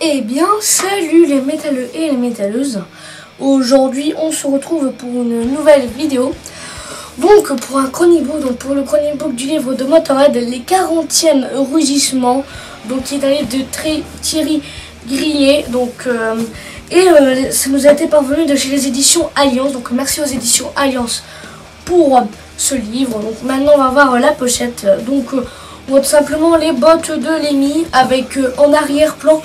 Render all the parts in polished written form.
Eh bien, salut les métalleux et les métalleuses. Aujourd'hui, on se retrouve pour une nouvelle vidéo. Donc, pour un chronique book, donc pour le chronique book du livre de Motorhead, les 40e rugissements, donc qui est un livre de Thierry Grillet. Donc, ça nous a été parvenu de chez les éditions Alliance. Donc, merci aux éditions Alliance pour ce livre. Donc, maintenant, on va voir la pochette. Donc, on voit tout simplement les bottes de Lemmy avec en arrière-plan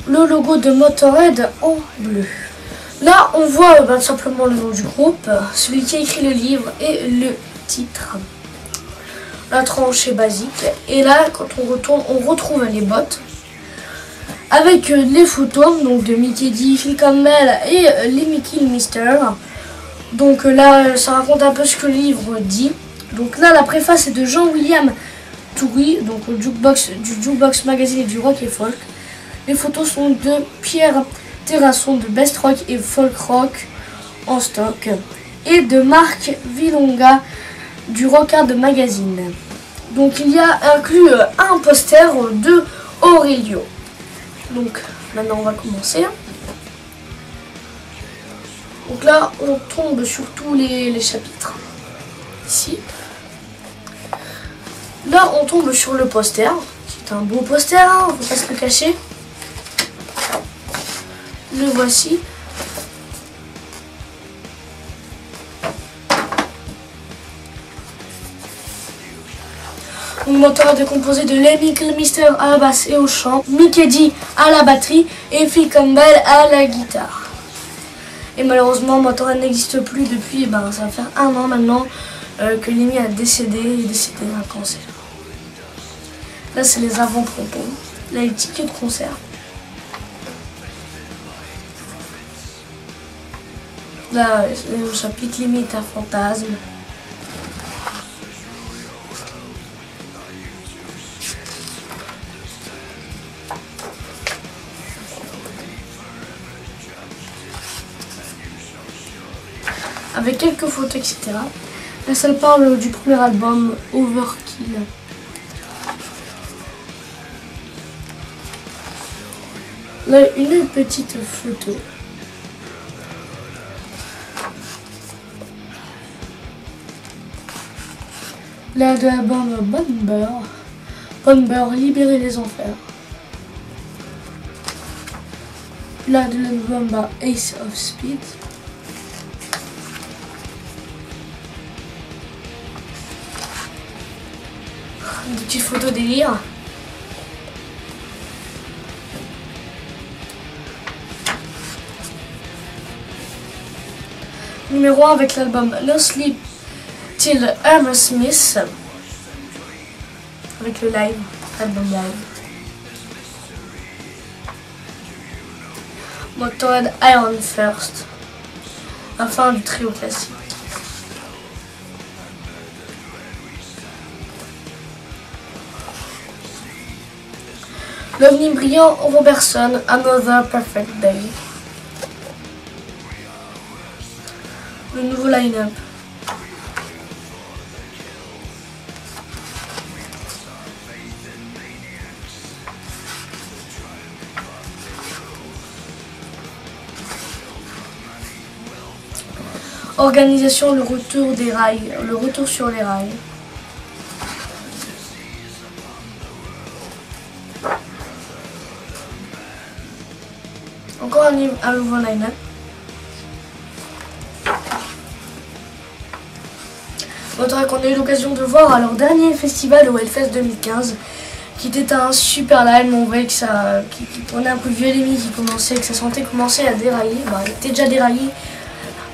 le logo de Motorhead en bleu. Là, on voit tout simplement le nom du groupe, celui qui a écrit le livre et le titre. La tranche est basique. Et là, quand on retourne, on retrouve les bottes avec les photos donc de Mikkey Dee, Phil Campbell et Lemmy Kilmister. Donc là, ça raconte un peu ce que le livre dit. Donc là, la préface est de Jean-William Toury, donc du Jukebox Magazine et du Rock et Folk. Les photos sont de Pierre Terrasson de Best Rock et Folk Rock en stock et de Marc Villonga du Rockard Magazine. Donc il y a inclus un poster de Aurelio. Donc maintenant on va commencer. Donc là on tombe sur tous les chapitres. Ici. Là on tombe sur le poster. C'est un beau poster, hein, faut pas se le cacher. Le voici. Le moteur est composé de Lemmy Kilmister à la basse et au chant, Mikkey Dee à la batterie et Phil Campbell à la guitare. Et malheureusement, Motorhead n'existe plus depuis, ça va faire 1 an maintenant que Lemmy a décédé. Il est décédé d'un cancer. Là, c'est les avant-propos. Là, les tickets de concert. Là, le chapitre Lemmy est un fantasme. Avec quelques photos, etc. Là, ça parle du premier album, Overkill. Là, une petite photo. Là, de l'album Bomber, libérer les enfers. Là, de l'album Ace of Speed. Des petites photos délire. Numéro 1 avec l'album No Sleep Till Hammersmith. Avec le live, album live. Motorhead Iron First. La fin du trio classique. L'OVNI brillant Robertson, Another Perfect Day. Le nouveau line-up. Organisation, le retour des rails, le retour sur les rails. Encore un nouveau line-up. Motorhead qu'on a eu l'occasion de voir à leur dernier festival au Hellfest 2015, qui était un super live. On voyait que ça, qui prenait un coup de vieux Lemmy, que sa santé commençait à dérailler. Il était déjà déraillé,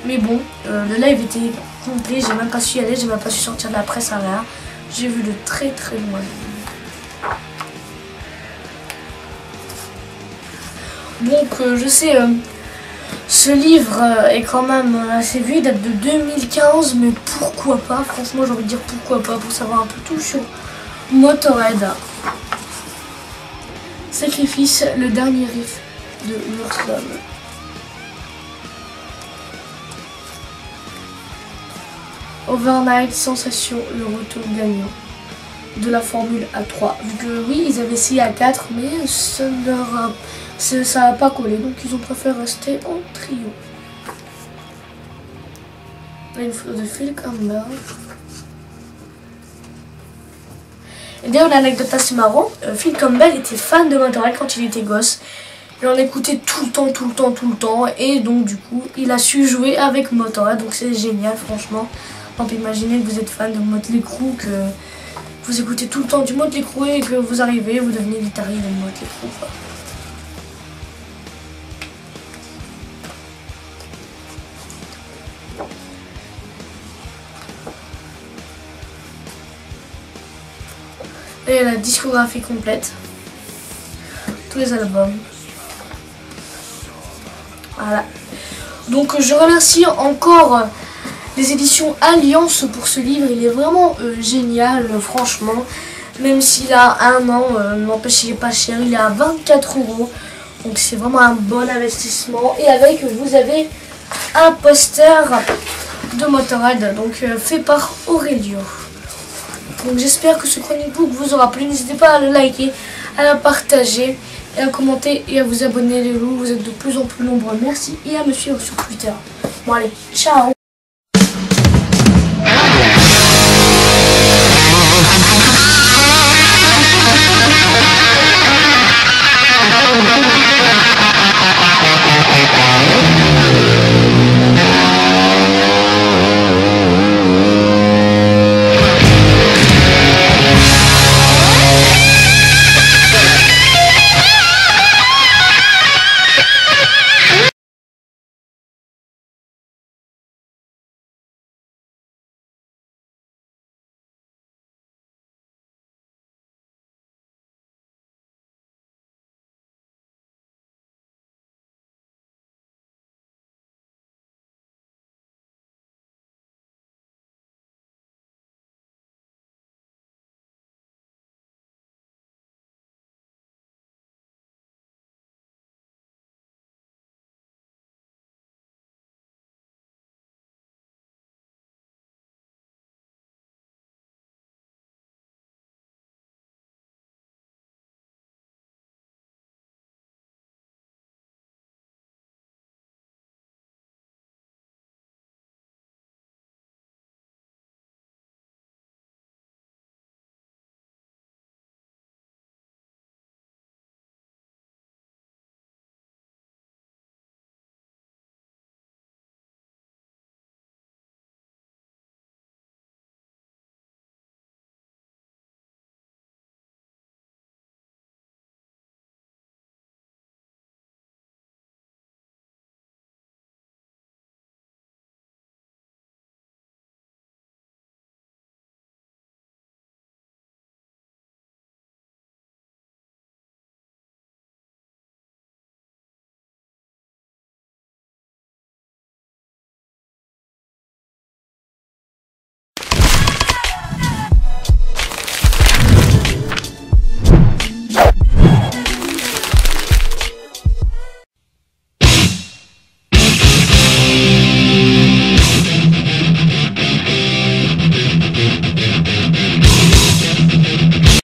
mais bon, le live était complet. J'ai même pas su y aller, j'ai même pas su sortir de la presse à rien. J'ai vu de très très loin. Donc je sais, ce livre est quand même assez vieux, il date de 2015, mais pourquoi pas, franchement j'ai envie de dire pourquoi pas, pour savoir un peu tout sur Motorhead. Sacrifice, le dernier riff de Murslum. Overnight, sensation, le retour gagnant. de la Formule A3. Vu que oui, ils avaient essayé à 4, mais ça n'a pas collé. Donc ils ont préféré rester en trio. Là, une photo de Phil Campbell. Et d'ailleurs, l'anecdote assez marrant, Phil Campbell était fan de Motorhead quand il était gosse. Il en écoutait tout le temps. Et donc du coup, il a su jouer avec Motorhead. Donc c'est génial, franchement. On peut imaginer que vous êtes fan de Motley Crue, que vous écoutez tout le temps du Motley Crue et que vous arrivez, vous devenez guitariste de Motley Crue. Et la discographie complète. Tous les albums. Voilà. Donc je remercie encore les éditions Alliance pour ce livre. Il est vraiment génial, franchement. Même s'il a 1 an, n'empêche, il n'est pas cher. Il est à 24 €. Donc c'est vraiment un bon investissement. Et avec, vous avez un poster de Motorhead, donc fait par Aurelio. Donc j'espère que ce chronique book vous aura plu. N'hésitez pas à le liker, à le partager, et à commenter et à vous abonner les loups. Vous êtes de plus en plus nombreux. Merci et à me suivre sur Twitter. Bon allez, ciao.